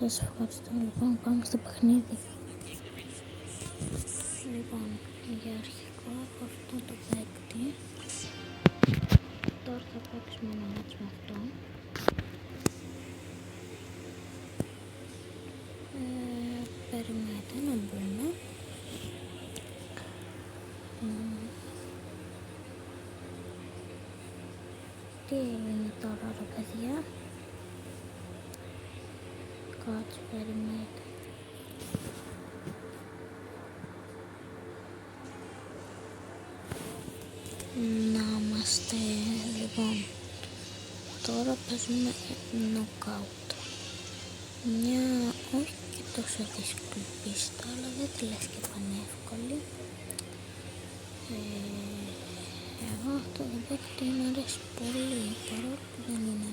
Σας ευχαριστώ. Λοιπόν, πάμε στο παιχνίδι. Λοιπόν, για αρχικό έχω αυτό το παίκτη. Τώρα θα παίξουμε ένα μάτς με αυτό. Περιμένετε να μπούμε. Τι είναι τώρα ρε παιδιά? Κάτσε, περιμένετε. Να είμαστε, λοιπόν, τώρα παίζουμε knockout. Μια όχι και τόσο δύσκολη πίστα, αλλά δεν τη λες και πανεύκολη. Εγώ αυτό το παίκτη μου αρέσει πολύ, παρόλο που δεν είναι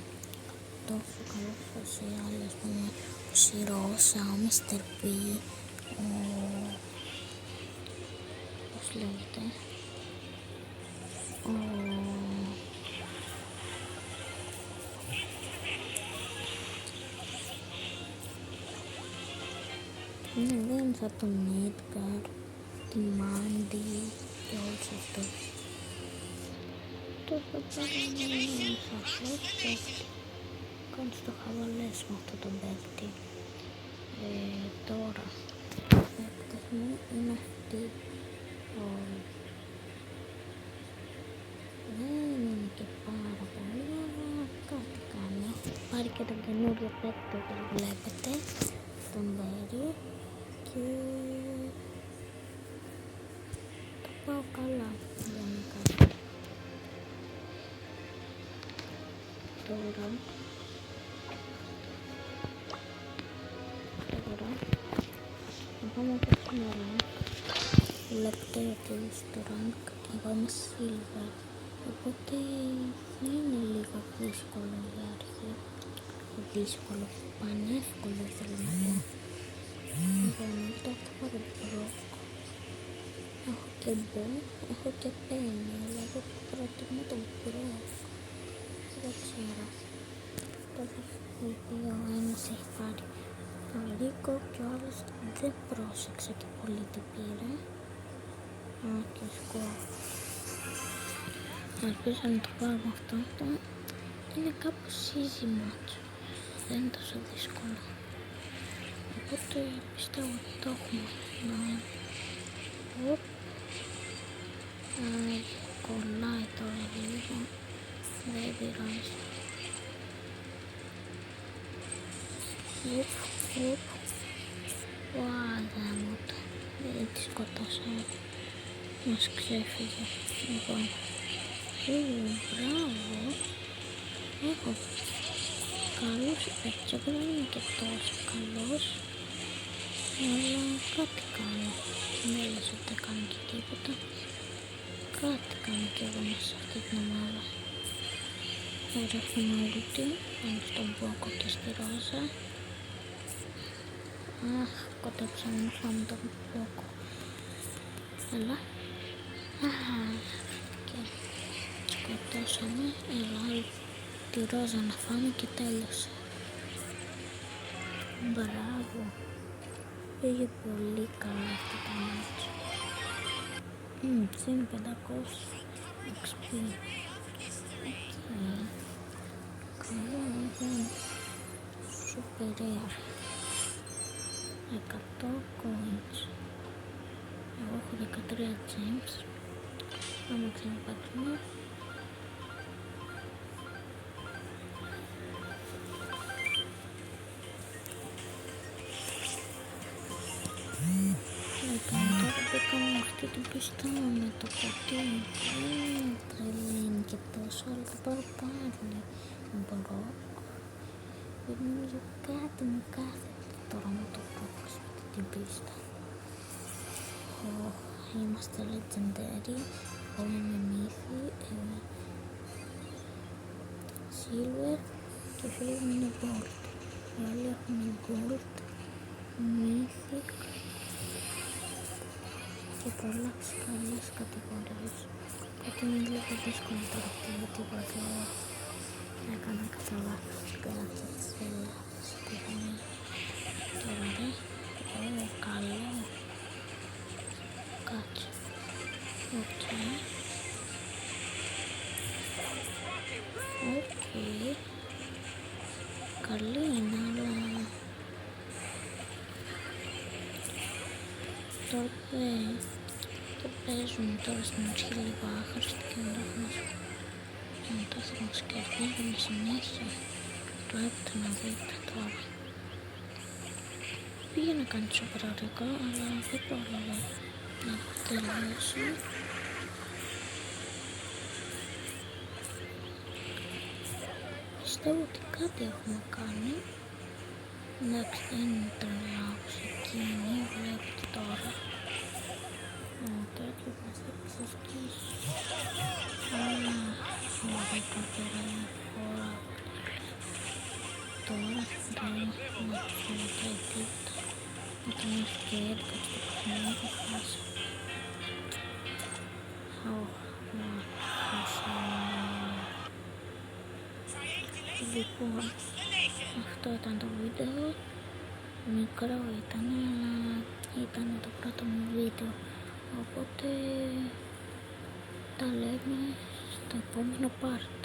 τόσο καλός όσο οι άλλες, ο Σιρόσα, ο Mr. P, πώς λέγεται, ναι, δεν είναι σαν τον Edgar, τη Mandy και όλους αυτούς. Τώρα θα πάρουμε έναν σαφώς παίκτη. Κάνω στο χαβαλές με αυτό το παίκτη. Τώρα ο παίκτης μου είναι αυτή. Δεν είναι και πάρα πολύ, αλλά κάτι κάνει. Έχω πάρει και τον καινούριο παίκτη όπως βλέπετε, τον Berry, και το πάω καλά γενικά. Τώρα να πάμε από το rank. Βλέπετε ότι στο rank εγώ είμαι silver, οπότε δεν είναι λίγο δύσκολο για αρχή. Δύσκολο, πανεύκολο θέλω να πω. Λοιπόν, τώρα θα πάρω Brock. Έχω και Bo, έχω και Penny, αλλά εγώ προτιμώ τον Brock. Δεν ξέρω. Τώρα ο ένας έχει πάρει τον Rico και ο άλλος δεν πρόσεξε και πολύ τι πήρε. Και σκορ. Ελπίζω να το πάρω αυτό. Είναι κάπως easy match. Δεν είναι τόσο δύσκολο. Οπότε πιστεύω ότι το έχουμε. Κολλάει τώρα λίγο. Δεν πειράζει. Γαμώτα. Δεν τη σκοτώσαμε. Μας ξέφυγε. Λοιπόν. Μπράβο. Έχω καλούς παίκτες. Εγώ δεν είμαι και τόσο καλός. Αλλά κάτι κάνω. Δεν λες ότι δεν κάνω και τίποτα. Κάτι κάνω και εγώ μέσα σε αυτή την ομάδα. Τώρα έχουμε ulti πάνω στον Μπόκο και στη Ρόζα. Αχ, κοντέψαμε να φάμε τον Μπόκο. Έλα. Και σκοτώσαμε. Έλα, τη Ρόζα να φάμε και τέλειωσε. Μπράβο. Πήγε πολύ καλά αυτό το μάτσο. Συν 500 XP. Καλό είναι. Super rare. 100 coins. Εγώ έχω 13 gems. Άμα ξαναπαίξουμε. Τώρα μπήκαμε αυτή την πίστα με το ποτήρι. Τρελή είναι και τόσο, αλλά θα πάρω πάλι. Δεν μπορώ. Δεν νομίζω κάτι μου κάθεται τώρα με το focus αυτή την πίστα. Είμαστε legendary. Εγώ είμαι mythy, silver και οι φίλοι μου είναι gold. Οι άλλοι έχουν gold, mythic και πολλά καλές κατηγορίες. Κάτι είναι λίγο δύσκολο τώρα γιατί εγώ έκανα κατά λάθος και αυτή τη σελίδα. Τώρα παίζουμε τώρα στην αρχή λίγο άχρηστη και μετά θα μας κερδίζουν συνέχεια. Το έπειτα να δείτε τώρα. Πήγε να κάνει σοπραρικά, αλλά δεν πρόλαβα να τελειώσω. Πιστεύω ότι κάτι έχουμε κάνει. Εντάξει, δεν ήταν λάθος εκείνη, βλέπετε τώρα. Τέτοιο μας θα ξεσκίσει. Ωραία, τώρα μια φορά. Τώρα δεν να τους φωνατάει τίποτα. Όταν έχει και 11 στο παιχνίδι χάσει. Λοιπόν, αυτό ήταν το βίντεο. Μικρό ήταν, αλλά ήταν το πρώτο μου βίντεο. Οπότε τα λέμε στο επόμενο part.